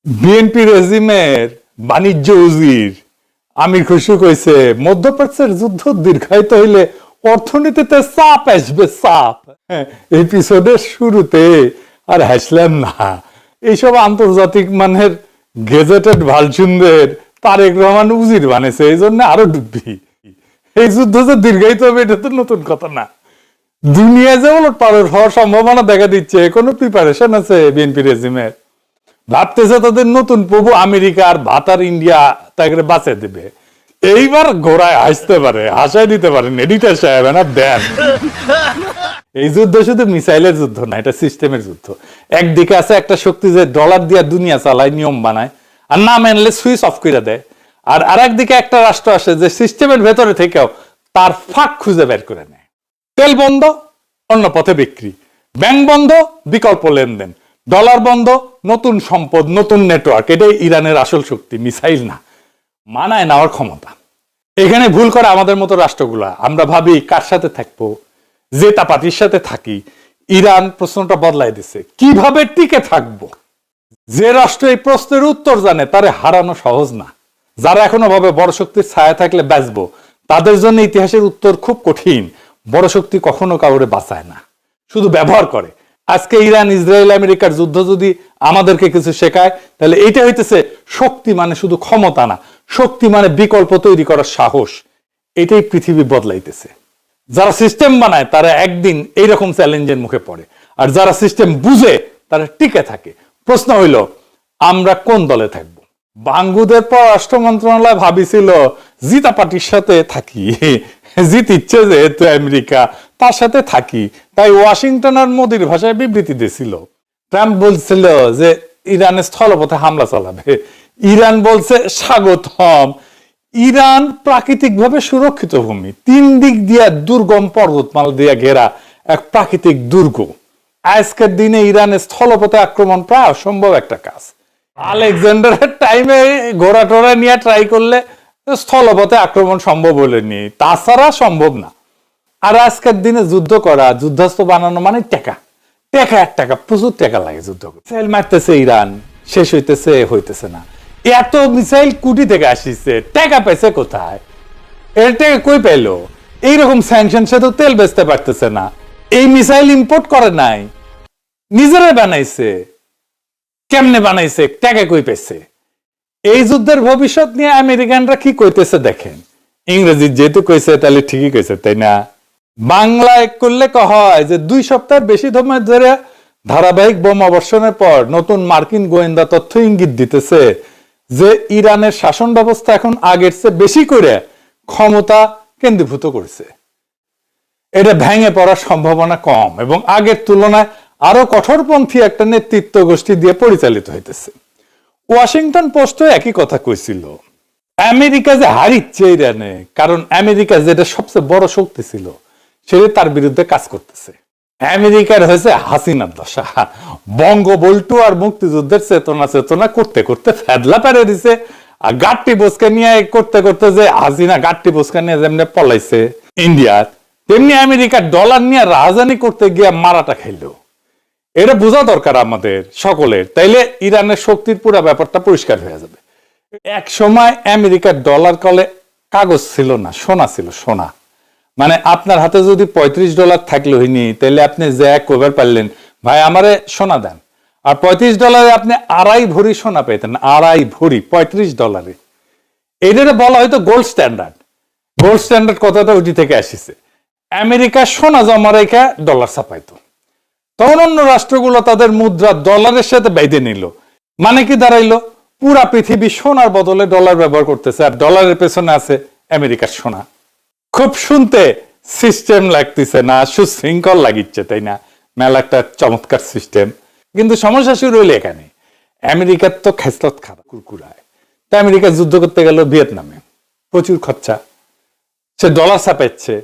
BNP রেজিমের বাণিজ্য উজির আমির খুশরু কইছে মধ্যপ্রাচ্যের যুদ্ধ দীর্ঘায়িত হইলে অর্থনীতিতে চাপ আসবে চাপ। এপিসোডের শুরুতে আর হাসলাম না, এইসব আন্তর্জাতিক মানের গেজেটেড ভালচুনদের তারেক রহমান উজির বানাইছে, এই জন্য আরো ডুববি। এই যুদ্ধ যে দীর্ঘায়িত হবে এটা তো নতুন কথা না। দুনিয়া যে পারের হওয়ার সম্ভাবনা দেখা দিচ্ছে, কোনো প্রিপারেশন আছে বিএনপি রেজিমের? ভাবতেছে তাদের নতুন প্রভু আমেরিকা আর ভাতার ইন্ডিয়া তাকে বাঁচে দেবে। এইবার ঘোড়ায় হাসতে পারে, হাসাই দিতে পারেন এডিটার সাহেব না দেন। এই যুদ্ধ শুধু মিসাইলের যুদ্ধ না, এটা সিস্টেমের যুদ্ধ। একদিকে আছে একটা শক্তি যে ডলার দিয়া দুনিয়া চালায়, নিয়ম বানায়, আর না মানলে সুইচ অফ করে দেয়। আর আরেকদিকে একটা রাষ্ট্র আসে যে সিস্টেমের ভেতরে থেকেও তার ফাঁক খুঁজে বের করে নেয়। তেল বন্ধ, অন্য পথে বিক্রি। ব্যাংক বন্ধ, বিকল্প লেনদেন। ডলার বন্ধ, নতুন সম্পদ, নতুন নেটওয়ার্ক। এটাই ইরানের আসল শক্তি, মিসাইল না, মানায় নেওয়ার ক্ষমতা। এখানে ভুল করে আমাদের মতো রাষ্ট্রগুলা। আমরা ভাবি কার সাথে থাকবো, জেতা পার্টির সাথে থাকি। ইরান প্রশ্নটা বদলাই দিছে, কিভাবে টিকে থাকবো। যে রাষ্ট্র এই প্রশ্নের উত্তর জানে তারে হারানো সহজ না। যারা এখনো ভাবে বড় শক্তির ছায়া থাকলে বাঁচবো, তাদের জন্য ইতিহাসের উত্তর খুব কঠিন। বড় শক্তি কখনো কাউরে বাঁচায় না, শুধু ব্যবহার করে। আজকে ইরান ইসরায়েল আমেরিকার যুদ্ধ যদি আমাদেরকে কিছু শেখায়, তাহলে এইটা হইতেছে শক্তি মানে শুধু ক্ষমতা না, শক্তি মানে বিকল্প তৈরি করার সাহস। এটাই পৃথিবী বদলাইতেছে। যারা সিস্টেম বানায় তারা একদিন এইরকম চ্যালেঞ্জের মুখে পড়ে, আর যারা সিস্টেম বুঝে তারা টিকে থাকে। প্রশ্ন হইল, আমরা কোন দলে থাকবো? বাঙ্গুদের পররাষ্ট্র মন্ত্রণালয় ভাবিছিল জিতা পার্টির সাথে থাকি, জিতিচ্ছে যেহেতু আমেরিকা, তার সাথে থাকি। তাই ওয়াশিংটন আর মোদির ভাষায় বিবৃতি দিয়েছিল। ট্রাম্প বলছিল যে ইরানের স্থলপথে হামলা চালাবে, ইরান বলছে স্বাগতম। ইরান প্রাকৃতিকভাবে সুরক্ষিত ভূমি, 3 দিক দিয়া দুর্গম পর্বতমালা দিয়া ঘেরা এক প্রাকৃতিক দুর্গ। আজকের দিনে ইরানের স্থলপথে আক্রমণ প্রায় অসম্ভব একটা কাজ। আলেকজান্ডারের টাইমে ঘোড়া টোড়া নিয়ে ট্রাই করলে স্থলপথে আক্রমণ সম্ভব হলে নি, তাছাড়া সম্ভব না। আর আজকের দিনে যুদ্ধ করা, যুদ্ধাস্ত্র বানানো মানে টাকা, টাকা প্রচুর টাকা লাগে যুদ্ধ করতে। মিসাইল মারতেছে ইরান, শেষ হইতেছে না। এত মিসাইল কুটি থেকে আসিছে, টাকা পেয়েছে কোথায়? এর টাকা কই পেলো? এইরকম স্যাংশন, সে তো তেল বেচতে পারতেছে না। এই মিসাইল ইম্পোর্ট করে নাই, নিজেরাই বানাইছে। কেমনে বানাইছে? টাকা কই পেয়েছে? এই যুদ্ধের ভবিষ্যৎ নিয়ে আমেরিকানরা কি কইতেছে দেখেন। ইংরেজি যেহেতু কইছে তাহলে ঠিকই কইছে, তাই না? বাংলায় করলে হয় যে 2 সপ্তাহ বেশি সময় ধরে ধারাবাহিক বোমা বর্ষণের পর নতুন মার্কিন গোয়েন্দা তথ্য ইঙ্গিত দিতেছে যে ইরানের শাসন ব্যবস্থা এখন আগের চেয়ে বেশি করে ক্ষমতা কেন্দ্রীভূত করেছে। এটা ভেঙে পড়ার সম্ভাবনা কম এবং আগের তুলনায় আরো কঠোরপন্থী একটা নেতৃত্ব গোষ্ঠী দিয়ে পরিচালিত হইতেছে। ওয়াশিংটন পোস্টে একই কথা কইছিল, আমেরিকা যে হারিচ্ছে ইরানে, কারণ আমেরিকা যেটা সবচেয়ে বড় শক্তি ছিল সেটা তার বিরুদ্ধে কাজ করতেছে। আমেরিকার হয়েছে হাসিনার দশা। বঙ্গবল্টু আর মুক্তিযুদ্ধের চেতনা করতে করতে ফেদলা পেরে দিছে। আর গাট্টি বোসকা নিয়ে করতে করতে যে হাসিনা গাট্টি বোসকা নিয়ে যেমনি পলাইছে ইন্ডিয়ার, তেমনি আমেরিকার ডলার নিয়ে রাজধানী করতে গিয়ে মারাটা খাইলো। এটা বোঝা দরকার আমাদের সকলের, তাইলে ইরানের শক্তির পুরো ব্যাপারটা পরিষ্কার হয়ে যাবে। এক সময় আমেরিকার ডলার কলে কাগজ ছিল না, সোনা ছিল, সোনা। মানে আপনার হাতে যদি $35 থাকলে হইনি, তাহলে আপনি যে কবার পারলেন ভাই আমারে সোনা দেন, আর $35 আপনি 2.5 ভরি সোনা পেতেন। 2.5 ভরি $35। এটারে বলা হয়তো গোল্ড স্ট্যান্ডার্ড। গোল্ড স্ট্যান্ডার্ড কথাটা ওইটি থেকে আসিছে। আমেরিকা সোনা জমা রেখা ডলার ছাপাইতো, তখন অন্য রাষ্ট্রগুলো তাদের মুদ্রা ডলারের সাথে বেঁধে নিল। মানে কি দাঁড়াইলো? পুরা পৃথিবী সোনার বদলে ডলার ব্যবহার করতেছে, আর ডলারের পেছনে আছে আমেরিকার সোনা। খুব শুনতে সিস্টেম লাগতেছে না, সুশৃঙ্খল লাগিচ্ছে, তাই না? মেলা একটা চমৎকার সিস্টেম। কিন্তু সমস্যা শুরু হইলে এখানে, আমেরিকার তো খেসলত খারাপ কুরকুরায়। তা আমেরিকা যুদ্ধ করতে গেল ভিয়েতনামে, প্রচুর খরচা। সে ডলার ছাপাচ্ছে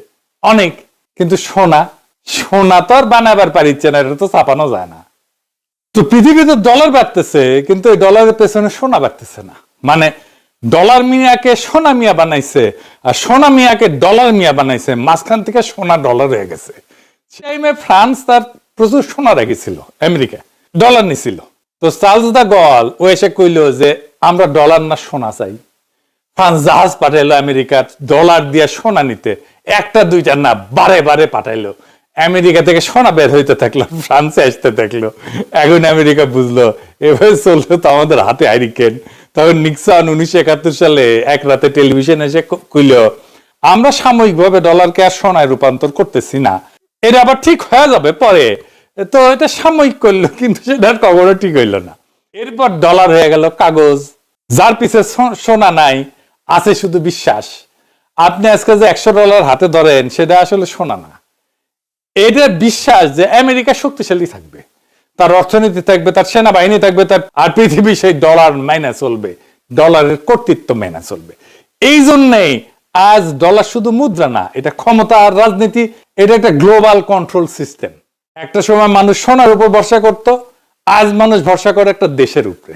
অনেক, কিন্তু সোনা তো আর বানাবার পারিচ্ছে না, এটা তো ছাপানো যায় না। তো পৃথিবীতে ডলার বাড়তেছে, কিন্তু এই ডলারের পেছনে সোনা বাড়তেছে না। মানে ডলার মিয়াকে সোনা মিয়া বানাইছে, আর সোনা মিয়াকে ডলার মিয়া বানাইছে, মাঝখান থেকে সোনা ডলার হয়ে গেছে। সেই ফ্রান্স তার প্রচুর সোনা রেখেছিল, আমেরিকা ডলার নিছিল। তো চার্লস দা গল ও এসে কইলো যে আমরা ডলার না সোনা চাই। ফ্রান্স জাহাজ পাঠাইলো আমেরিকার ডলার দিয়ে সোনা নিতে, একটা দুইটা না বারে বারে পাঠাইলো। আমেরিকা থেকে সোনা বের হইতে থাকলো, ফ্রান্সে আসতে থাকলো। এখন আমেরিকা বুঝলো এভাবে চললো তো আমাদের হাতে হারিকেন। তখন নিক্সন 1971 সালে এক রাতে টেলিভিশন এসে কইল আমরা সাময়িকভাবে ডলারকে আর সোনায় রূপান্তর করতেছি না, এটা আবার ঠিক হয়ে যাবে পরে। তো এটা সাময়িক করলো, কিন্তু সেটার কখনো ঠিক হইলো না। এরপর ডলার হয়ে গেল কাগজ, যার পিছে সোনা নাই, আছে শুধু বিশ্বাস। আপনি আজকে যে $100 হাতে ধরেন সেটা আসলে সোনা না, এটা বিশ্বাস যে আমেরিকা শক্তিশালী থাকবে, তার অর্থনীতি থাকবে, তার সেনাবাহিনী থাকবে, তার আর পৃথিবী সেই ডলার মাইনা চলবে, ডলারের কর্তৃত্ব মেনে চলবে। এই জন্যেই আজ ডলার শুধু মুদ্রা না, এটা ক্ষমতা আর রাজনীতি, এটা একটা গ্লোবাল কন্ট্রোল সিস্টেম। একটা সময় মানুষ সোনার উপর ভরসা করত, আজ মানুষ ভরসা করে একটা দেশের উপরে,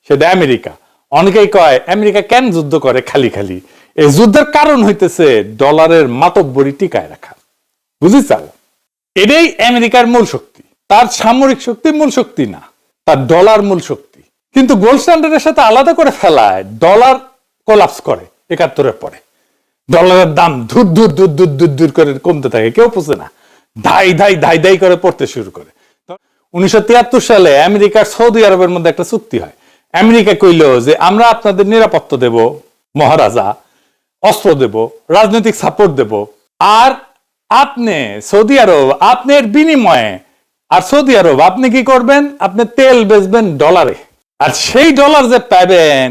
সেটা আমেরিকা। অনেকেই কয় আমেরিকা কেন যুদ্ধ করে খালি খালি? এই যুদ্ধের কারণ হইতেছে ডলারের মাতব্বরি টিকায় রাখা। বুঝিছাল? এটাই আমেরিকার মূল শক্তি। তার সামরিক শক্তি মূল শক্তি না, তার ডলার মূল শক্তি। কিন্তু গোল্ড স্ট্যান্ডার্ডের সাথে আলাদা করে ফেলায় ডলার কোলাপস করে 71-এর পরে। ডলারের দাম ধুর ধুর ধুর ধুর ধুর ধুর করে কমতে থাকে, কেউ বুঝে না, ধাই ধাই ধাই ধাই করে পড়তে শুরু করে। 1973 সালে আমেরিকার সৌদি আরবের মধ্যে একটা চুক্তি হয়। আমেরিকা কইল যে আমরা আপনাদের নিরাপত্তা দেব মহারাজা, অস্ত্র দেব, রাজনৈতিক সাপোর্ট দেব, আর আপনি সৌদি আরব আপনার বিনিময়ে, আর সৌদি আরব আপনি কি করবেন? আপনি তেল বেচবেন ডলারে, আর সেই ডলার যে পাবেন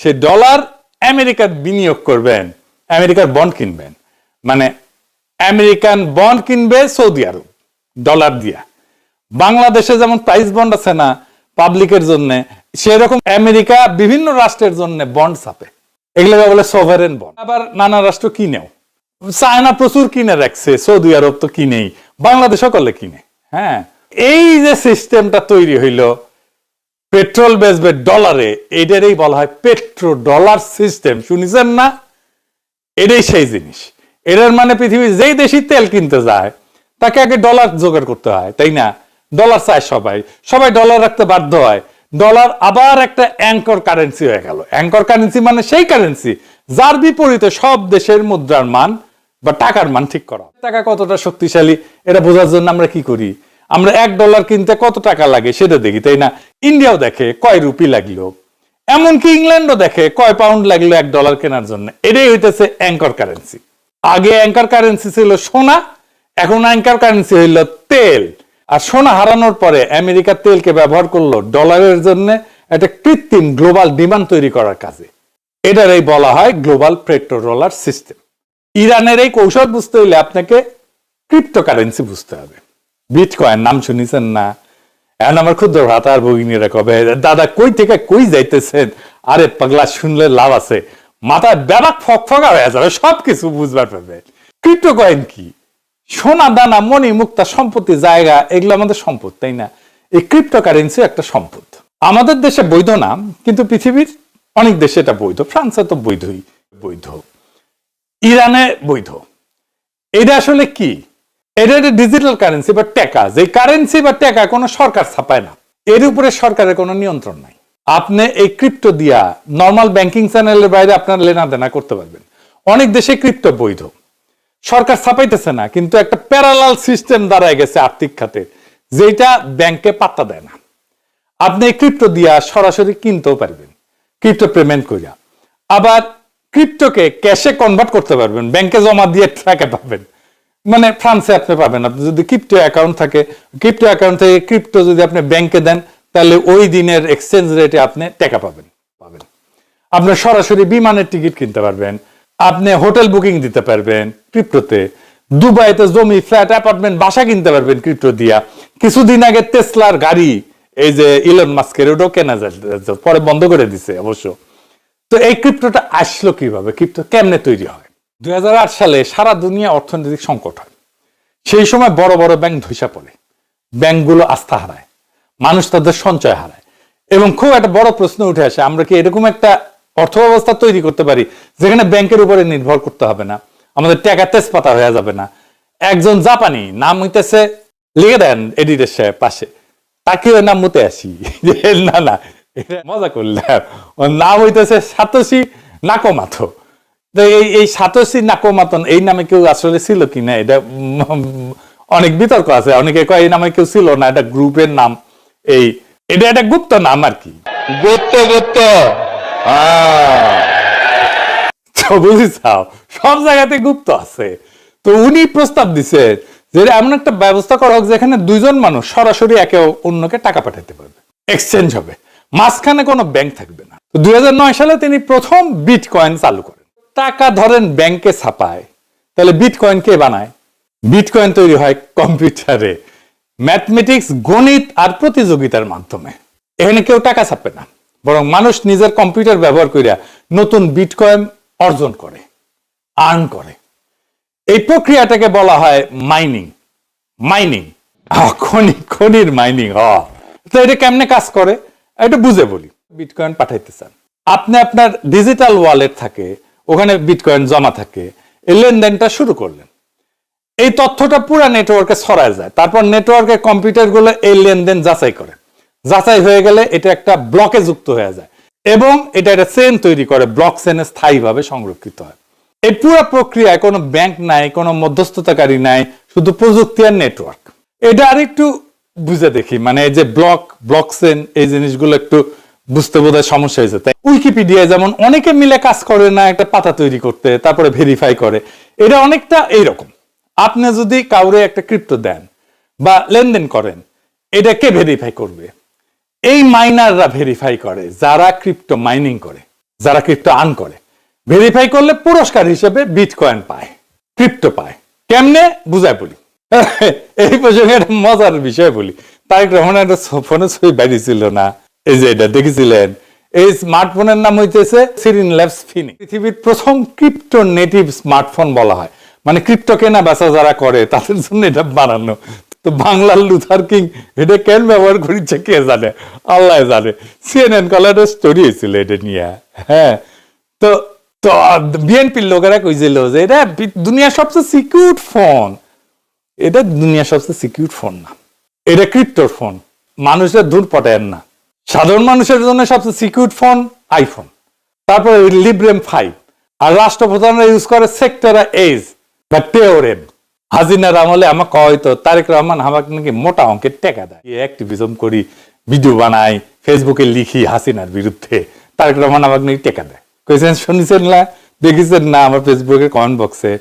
সেই ডলার আমেরিকার বিনিয়োগ করবেন, আমেরিকার বন্ড কিনবেন। মানে আমেরিকান বন্ড কিনবে সৌদি আরব ডলার দিয়া। বাংলাদেশে যেমন প্রাইস বন্ড আছে না পাবলিকের জন্য, সেরকম আমেরিকা বিভিন্ন রাষ্ট্রের জন্য বন্ড ছাপে, এগুলো বলে সভারেন বন্ড। আবার নানা রাষ্ট্র কিনেও, চায়না প্রচুর কিনে রাখছে, সৌদি আরব তো কিনেই, বাংলাদেশ সকলে কিনে। হ্যাঁ, এই যে সিস্টেমটা তৈরি হইল পেট্রোল বেচবে ডলারে, এটারই বলা হয় পেট্রো ডলার সিস্টেম। শুনেছেন না? এটাই সেই জিনিস। এটার মানে পৃথিবীর যেই দেশই তেল কিনতে যায় তাকে আগে ডলার জোগাড় করতে হয়, তাই না? ডলার চায় সবাই, সবাই ডলার রাখতে বাধ্য হয়। ডলার আবার একটা অ্যাঙ্কর কারেন্সি হয়ে গেল। অ্যাঙ্কর কারেন্সি মানে সেই কারেন্সি যার বিপরীতে সব দেশের মুদ্রার মান বা টাকার মান ঠিক করা। টাকা কতটা শক্তিশালী এটা বোঝার জন্য আমরা কি করি? আমরা $1 কিনতে কত টাকা লাগে সেটা দেখি, তাই না? ইন্ডিয়াও দেখে কয় রুপি লাগলো, এমনকি ইংল্যান্ডও দেখে কয় পাউন্ড লাগলো $1 কেনার জন্য। এটাই হইতেছে অ্যাঙ্কর কারেন্সি। আগে অ্যাঙ্কর কারেন্সি ছিল সোনা, এখন অ্যাঙ্কর কারেন্সি হইল তেল। আর সোনা হারানোর পরে আমেরিকা তেলকে ব্যবহার করলো ডলারের জন্য একটা কৃত্রিম গ্লোবাল ডিমান্ড তৈরি করার কাজে। এটারই বলা হয় গ্লোবাল পেট্রো ডলার সিস্টেম। ইরানের এই কৌশল বুঝতে হইলে আপনাকে ক্রিপ্টোকারেন্সি বুঝতে হবে। বিটকয়েন নাম শুনেছেন না? এখন আমার ক্ষুদ্র ভ্রাতার ভগিনীরা কবে দাদা কই থেকে কই যাইতেছেন? আরে পাগলা, শুনলে লাভ আছে, মাথায় ব্যাপক ফকফকা হয়ে যাবে, সবকিছু বুঝবার পারবে। ক্রিপ্টোকয়েন কি? সোনা দানা মণি মুক্তা সম্পত্তি জায়গা, এগুলো আমাদের সম্পদ, তাই না? এই ক্রিপ্টোকারেন্সি একটা সম্পদ। আমাদের দেশে বৈধ না, কিন্তু পৃথিবীর অনেক দেশে এটা বৈধ। ফ্রান্সে তো বৈধই, বৈধ। ইরানে বৈধ। এটা আসলে কি? এটা একটা ডিজিটাল কারেন্সি বা টাকা। যে কারেন্সি বা টাকা কোনো সরকার ছাপায় না, এর উপরে সরকারের কোনো নিয়ন্ত্রণ নাই। আপনি এই ক্রিপ্টো দিয়া নর্মাল ব্যাংকিং চ্যানেলের বাইরে আপনার লেনা দেনা করতে পারবেন। অনেক দেশে ক্রিপ্টো বৈধ, সরকার ছাপাইতেছে না, কিন্তু একটা প্যারালাল সিস্টেম দাঁড়ায় গেছে আর্থিক খাতে, যেটা ব্যাংকে পাত্তা দেয় না। আপনি ক্রিপ্টো দিয়া সরাসরি কিনতেও পারবেন ক্রিপ্টো পেমেন্ট করিয়া, আবার ক্রিপ্টোকে ক্যাশে কনভার্ট করতে পারবেন, ব্যাংকে জমা দিয়ে টাকা পাবেন। মানে ফ্রান্সে আপনি পাবেন, আপনি যদি ক্রিপ্টো অ্যাকাউন্ট থাকে, ক্রিপ্টো অ্যাকাউন্ট থেকে ক্রিপ্টো যদি আপনি ব্যাংকে দেন, তাহলে ওই দিনের এক্সচেঞ্জ রেটে আপনি টাকা পাবেন। আপনি সরাসরি বিমানের টিকিট কিনতে পারবেন, আপনি হোটেল বুকিং দিতে পারবেন ক্রিপ্টোতে, দুবাইতে জমি, ফ্ল্যাট, অ্যাপার্টমেন্ট, বাসা কিনতে পারবেন ক্রিপ্টো দিয়া। কিছুদিন আগে টেসলার গাড়ি, এই যে ইলন মাস্কের, ওটাও কেনা যায়, পরে বন্ধ করে দিছে অবশ্য। তো এই ক্রিপ্টোটা আসলো কিভাবে? ক্রিপ্টো কেমনে তৈরি হয়? 2008 সালে সারা দুনিয়া অর্থনৈতিক সংকট হয়। সেই সময় বড় বড় ব্যাংক ধসে পড়ে, ব্যাংকগুলো আস্থা হারায়, মানুষ তাদের সঞ্চয় হারায়, এবং খুব একটা বড় প্রশ্ন উঠে আসে, আমরা কি এরকম একটা অর্থ ব্যবস্থা তৈরি করতে পারি যেখানে ব্যাংকের উপরে নির্ভর করতে হবে না, আমাদের টাকা তেজপাতা হয়ে যাবে না? একজন জাপানি, নাম হইতেছে, লিখে দেন এডিটের পাশে, তাকেও নাম মতে আসি না না, এটা মজা করলাম। ওর নাম হইতেছে সাতোশি নাকামোটো। তো এই সাতোশি নাকামোটো এই নামে কেউ আসলে ছিল কিনা এটা অনেক বিতর্ক আছে। অনেকে কয় এই নামে কেউ ছিল না, এটা গ্রুপের নাম। এটা একটা গুপ্ত নাম আর কি, গুপ্ত তো বুঝিছাও, সব জায়গাতে গুপ্ত আছে। তো উনি প্রস্তাব দিছে যে এমন একটা ব্যবস্থা করা হোক যেখানে দুইজন মানুষ সরাসরি একে অন্যকে টাকা পাঠাতে পারবে, এক্সচেঞ্জ হবে, মাঝখানে কোনো ব্যাংক থাকবে না। তো 2009 সালে তিনি প্রথম বিটকয়েন চালু করেন। টাকা ধরেন ব্যাংকে ছাপায়, তাহলে বিটকয়েন কে বানায়? বিটকয়েন তৈরি হয় কম্পিউটারে, ম্যাথমেটিক্স, গণিত আর প্রতিযোগিতার মাধ্যমে। এখানে কেউ টাকা ছাপে না, বরং মানুষ নিজের কম্পিউটার ব্যবহার করিয়া নতুন বিটকয়েন অর্জন করে, আর্ন করে। এই প্রক্রিয়াটাকে বলা হয় মাইনিং। খনির মাইনিং। তো এটা কেমনে কাজ করে এটা বুঝে বলি। বিটকয়েন পাঠাইতে চান, আপনি আপনার ডিজিটাল ওয়ালেট থাকে, ওখানে বিটকয়েন জমা থাকে, এই লেনদেনটা শুরু করলেন। এই তথ্যটা পুরো নেটওয়ার্কে ছড়ায় যায়, তারপর নেটওয়ার্কের কম্পিউটারগুলো এই লেনদেন যাচাই করে। যাচাই হয়ে গেলে এটা একটা ব্লকে যুক্ত হয়ে যায় এবং এটা একটা চেইন তৈরি করে, ব্লক চেইনে স্থায়ীভাবে সংরক্ষিত হয়। এই পুরো প্রক্রিয়ায় কোনো ব্যাংক নাই, কোনো মধ্যস্থতাকারী নাই, শুধু প্রযুক্তি আর নেটওয়ার্ক। এটা আর একটু বুঝে দেখি, মানে এই যে ব্লক চেইন, এই জিনিসগুলো একটু বুঝতে বোধহয় সমস্যা হয়েছে। তাই উইকিপিডিয়ায় যেমন অনেকে মিলে কাজ করে না একটা পাতা তৈরি করতে, তারপরে ভেরিফাই করে, এটা অনেকটা এইরকম। আপনি যদি কাউরে একটা ক্রিপ্টো দেন বা লেনদেন করেন, এটা কে ভেরিফাই করবে? এই মাইনাররা ভেরিফাই করে, যারা ক্রিপ্টো মাইনিং করে, যারা ক্রিপ্টো আর্ন করে। ভেরিফাই করলে পুরস্কার হিসেবে বিটকয়েন পায়, ক্রিপ্টো পায়। কেমনে বুঝায় বলি। এই প্রসঙ্গে একটা মজার বিষয় বলি। তারেক রহমান একটা ফোনে ছবি বাইরেছিল না, এই যে এটা দেখেছিলেন? এই স্মার্টফোনের নাম হইতেছে সিরিন ল্যাবস ফিনি। পৃথিবীর প্রথম ক্রিপ্টো নেটিভ স্মার্টফোন বলা হয়, মানে ক্রিপ্টো কেনা বেচা যারা করে তাদের জন্য এটা বানানো। তো বাংলার লুথার কিং এটা কেন ব্যবহার করেছে কে জানে, আল্লাহ জানে। সিএনএন কলার স্টোরি হয়েছিল এটা নিয়ে। হ্যাঁ, তো তো বিএনপির লোকেরা কইছিল যে এটা দুনিয়ার সবচেয়ে সিকিউর ফোন। এটা দুনিয়ার সবচেয়ে সিকিউর ফোন না, এটা ক্রিপ্টোর ফোন। মানুষের দূর পটায়েন না। সাধারণ মানুষের জন্য সবচেয়ে সিকিউর ফোন আইফোন, তারপরে লিব্রেম 5, আর রাষ্ট্রপ্রধানরা ইউজ করে সেক্টরা এইজ বা টেওরেম। হাসিনার আমলে আমাকে হয়তো তারেক রহমান আমাকে নাকি মোটা অঙ্কের টাকা দেয়, অ্যাক্টিভিজম করি, ভিডিও বানাই, ফেসবুকে লিখি হাসিনার বিরুদ্ধে, তারেক রহমান আমাকে নাকি টাকা দেয়। কইছেন শুনেছেন না, দেখেছেন না আমার ফেসবুকে কমেন্ট বক্সে?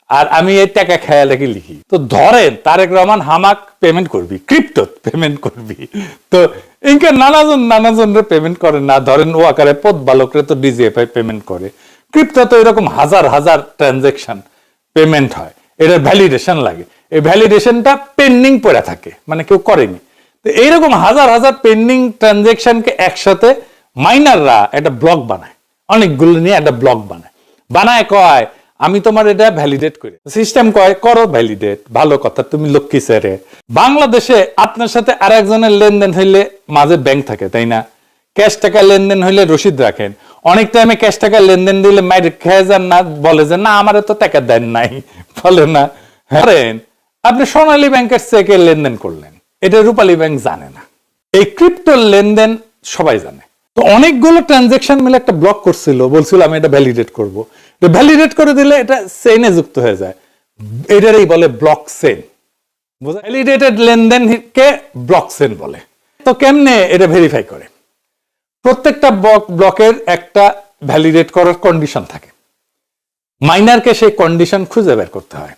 আর আমি এই টাকা খেয়াল রেখে লিখি। তো ধরেন তারেক রহমান হামাক পেমেন্ট করবি, ক্রিপ্টো পেমেন্ট করবি, তো ইনকে নানাজনরে পেমেন্ট করে না। ধরেন ও আকারে পদ বালকরে তো ডিজিএফআই পেমেন্ট করে, ক্রিপ্টো তো এরকম হাজার হাজার ট্রানজেকশন পেমেন্ট হয়, এটার ভ্যালিডেশন লাগে। এই ভ্যালিডেশনটা পেন্ডিং পড়ে থাকে, মানে কেউ করেনি। তো এইরকম হাজার হাজার পেন্ডিং ট্রানজেকশনকে একসাথে মাইনাররা একটা ব্লক বানায়, অনেকগুলো নিয়ে একটা ব্লক বানায় কয় আমি তোমার এটা ভ্যালিডেট করি। সিস্টেম কয় করো ভ্যালিডেট, ভালো কথা, তুমি লক্ষ্মী স্যারে। বাংলাদেশে আপনার সাথে আর একজনের লেনদেন হইলে মাঝে ব্যাংক থাকে, তাই না? ক্যাশ টাকা লেনদেন হইলে রসিদ রাখেন। অনেক টাইমে ক্যাশ টাকা লেনদেন দিলে মাইরে খেয়ে যান না, বলে যে না আমার তো টাকা দেন নাই, বলে না। হ্যাঁ, আপনি সোনালী ব্যাংকের চেকে লেনদেন করলেন, এটা রূপালী ব্যাংক জানে না। এই ক্রিপ্টো লেনদেন সবাই জানে। তো অনেকগুলো ট্রানজেকশন মিলে একটা ব্লক করছিল, বলছিল আমি এটা ভ্যালিডেট করবো। ভ্যালিডেট করে দিলে এটা চেইনে যুক্ত হয়ে যায়, এটারই বলে ব্লক চেইন। ভ্যালিডেটেড লেনদেনকে ব্লক চেইন বলে। তো কেমনে এটা ভেরিফাই করে? প্রত্যেকটা ব্লকের একটা ভ্যালিডেট করার কন্ডিশন থাকে, মাইনারকে সেই কন্ডিশন খুঁজে বের করতে হয়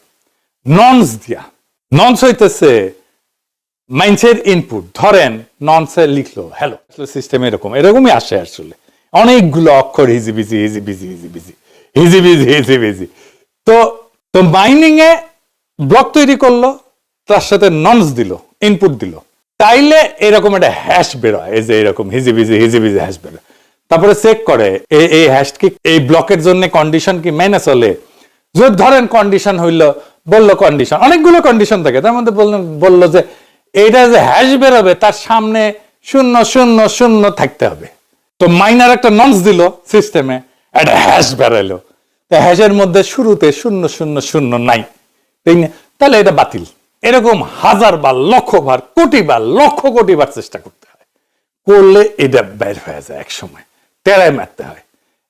ননস দিয়া। ননস হইতেছে মাইন্সের ইনপুট। ধরেন ননসে লিখলো হ্যালো, সিস্টেম এরকমই আসে আসলে, অনেকগুলো অক্ষর হিজিবিজি। তো মাইনিং এ ব্লক তৈরি করলো, তার সাথে ননস দিল, ইনপুট দিল, তাইলে এরকম একটা হ্যাশ বেরোয়, এই যে এরকম হিজিবিজি হ্যাশ বেরোয়। তারপরে চেক করে এই হ্যাশ কি এই ব্লকের জন্য কন্ডিশন কি মেনে চলে। যদি ধরেন কন্ডিশন হইলো, বললো কন্ডিশন, অনেকগুলো কন্ডিশন থাকে, তার মধ্যে বললো যে এইটা যে হ্যাশ বেরোবে তার সামনে 000 থাকতে হবে। তো মাইনার একটা ননস দিল সিস্টেমে, একটা হ্যাশ বেরোলো, হ্যাশের মধ্যে শুরুতে 000 নাই, তাহলে এটা বাতিল, এরকম হাজার বার, লক্ষ বার, কোটি বার, লক্ষ কোটি বার চেষ্টা করতে হয়, করলে এটা বের হয়ে যায়। এক সময় টেরাই মারতে হয়,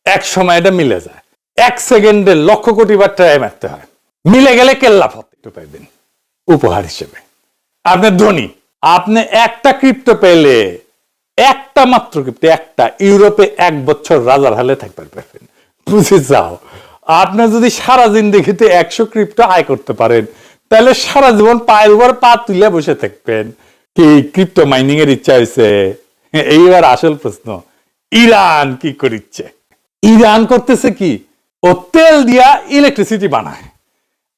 এক সময় এটা মিলে যায়। 1 সেকেন্ডে লক্ষ কোটি বার টেরাই মারতে হয়, মিলে গেলে কেল্লা ফতে পাইবেন উপহার হিসেবে। আপনার ধনী, আপনি একটা ক্রিপ্টো পেলে, একটা মাত্র ক্রিপ্টো, একটা, ইউরোপে 1 বছর রাজার হালে থাকতে পারবেন। বুঝে যাও, আপনি যদি সারা জিন্দেগিতে 100 ক্রিপ্টো আয় করতে পারেন, তাহলে সারা জীবন পায়ের উপর পা তুলে বসে থাকবেন। কি ক্রিপ্টো মাইনিং এর ইচ্ছা হয়েছে? এইবার আসল প্রশ্ন, ইরান কি করিচ্ছে? ইরান করতেছে কি, ও তেল দিয়া ইলেকট্রিসিটি বানায়,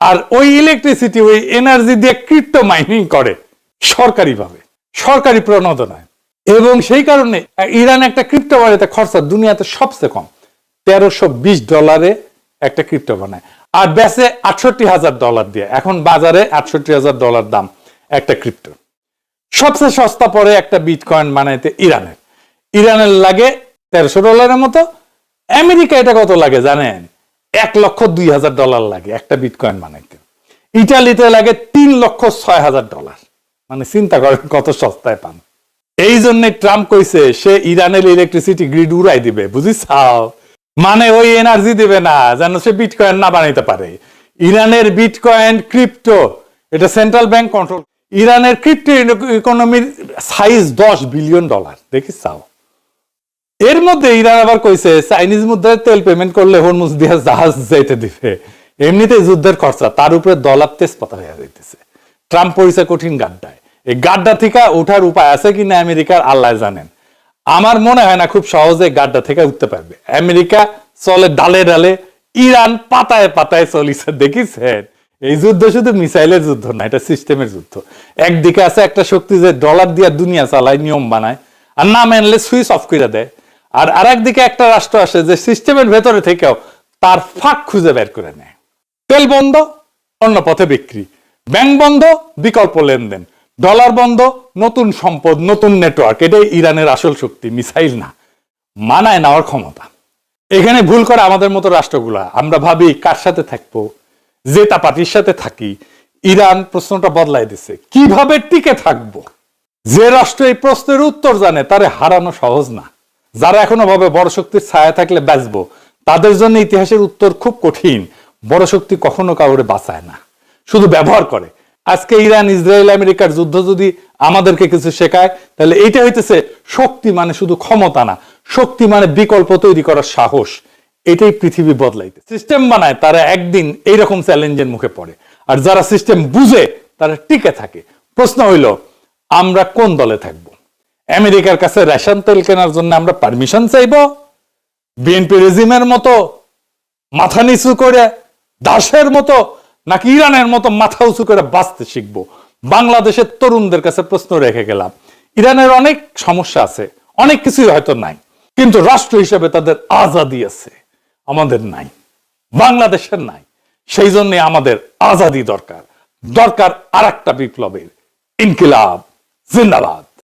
আর ওই ইলেকট্রিসিটি, ওই এনার্জি দিয়ে ক্রিপ্টো মাইনিং করে সরকারিভাবে, সরকারি প্রণোদনায়। এবং সেই কারণে ইরান একটা ক্রিপ্টো বানাতে খরচা দুনিয়াতে সবচেয়ে কম, $1320 একটা ক্রিপ্টো বানায়, আর বেচে $68,000 দিয়ে। এখন বাজারে $68,000 দাম একটা ক্রিপ্টো। সবচেয়ে সস্তা পড়ে একটা বিটকয়েন বানাইতে ইরানের লাগে $1300 মতো। আমেরিকা এটা কত লাগে জানেন? $1,02,000 লাগে একটা বিটকয়েন বানাইতে। ইটালিতে লাগে $3,06,000। মানে চিন্তা করেন কত সস্তায় পান। এই জন্য ট্রাম্প কইছে সে ইরানের ইলেকট্রিসিটি গ্রিড উড়াই দিবে, বুঝিছাও? মানে ওই এনার্জি দিবে না যেন সে বিটকয়েন না বানাইতে পারে। ইরানের বিটকয়েন ক্রিপ্টো, এটা সেন্ট্রাল ব্যাংক কন্ট্রোল। ইরানের ক্রিপ্টো ইকোনমির সাইজ $10 বিলিয়ন, দেখিছাও? এর মধ্যে ইরান আবার কইছে চাইনিজ মুদ্রায় তেল পেমেন্ট করলে হরমুজ দিয়ে জাহাজ যাইতে দিবে। এমনিতেই যুদ্ধের খরচা, তার উপরে ডলার তেজপাতা হয়ে যাইতেছে। ট্রাম্প পড়েছে কঠিন গাড্ডায়। এই গাড্ডা থেকে ওঠার উপায় আছে কিনা আমেরিকার আল্লাহ জানেন। আমার মনে হয় না খুব সহজে গাড্ডা থেকে উঠতে পারবে। আমেরিকা চলে ডালে ডালে, ইরান পাতায় পাতায় চলিছে, দেখিছেন? এই যুদ্ধ শুধু মিসাইলের যুদ্ধ না, এটা সিস্টেমের যুদ্ধ। একদিকে আছে একটা শক্তি যে ডলার দিয়ে দুনিয়া চালায়, নিয়ম বানায়, আর না মানলে সুইচ অফ করে দেয়। আর আরেকদিকে একটা রাষ্ট্র আসে যে সিস্টেমের ভেতরে থেকেও তার ফাঁক খুঁজে বের করে নেয়। তেল বন্ধ, অন্য পথে বিক্রি। ব্যাংক বন্ধ, বিকল্প লেনদেন। ডলার বন্ধ, নতুন সম্পদ, নতুন নেটওয়ার্ক। এটাই ইরানের আসল শক্তি, মিসাইল না, মানায় নেওয়ার ক্ষমতা। এখানে ভুল করে আমাদের মতো রাষ্ট্রগুলা। আমরা ভাবি কার সাথে থাকবো, জেতা পার্টির সাথে থাকি। ইরান প্রশ্নটা বদলাই দিছে, কিভাবে টিকে থাকবো। যে রাষ্ট্র এই প্রশ্নের উত্তর জানে তারে হারানো সহজ না। যারা এখনো ভাবে বড় শক্তির ছায়া থাকলে বাঁচবো, তাদের জন্য ইতিহাসের উত্তর খুব কঠিন। বড় শক্তি কখনো কাউরে বাঁচায় না, শুধু ব্যবহার করে। আজকে ইরান, ইসরায়েল, আমেরিকার যুদ্ধ যদি আমাদেরকে কিছু শেখায়, তাহলে এইটা হইতেছে শক্তি মানে শুধু ক্ষমতা না, শক্তি মানে বিকল্প তৈরি করার সাহস। এটাই পৃথিবী বদলাইতে। সিস্টেম বানায় তারা একদিন এইরকম চ্যালেঞ্জের মুখে পড়ে, আর যারা সিস্টেম বুঝে তারা টিকে থাকে। প্রশ্ন হইল, আমরা কোন দলে থাকবো? আমেরিকার কাছে রেশন তেল কেনার জন্য আমরা পারমিশন চাইব, বিএনপি রেজিমের মতো মাথা নিচু করে দাসের মতো, নাকি ইরানের মতো মাথা উঁচু করে বাঁচতে শিখবো? বাংলাদেশের তরুণদের কাছে প্রশ্ন রেখে গেলাম। ইরানের অনেক সমস্যা আছে, অনেক কিছুই হয়তো নাই, কিন্তু রাষ্ট্র হিসেবে তাদের আজাদি আছে, আমাদের নাই, বাংলাদেশের নাই। সেই জন্য আমাদের আজাদি দরকার, দরকার আর একটা বিপ্লবের। ইনকিলাব জিন্দাবাদ।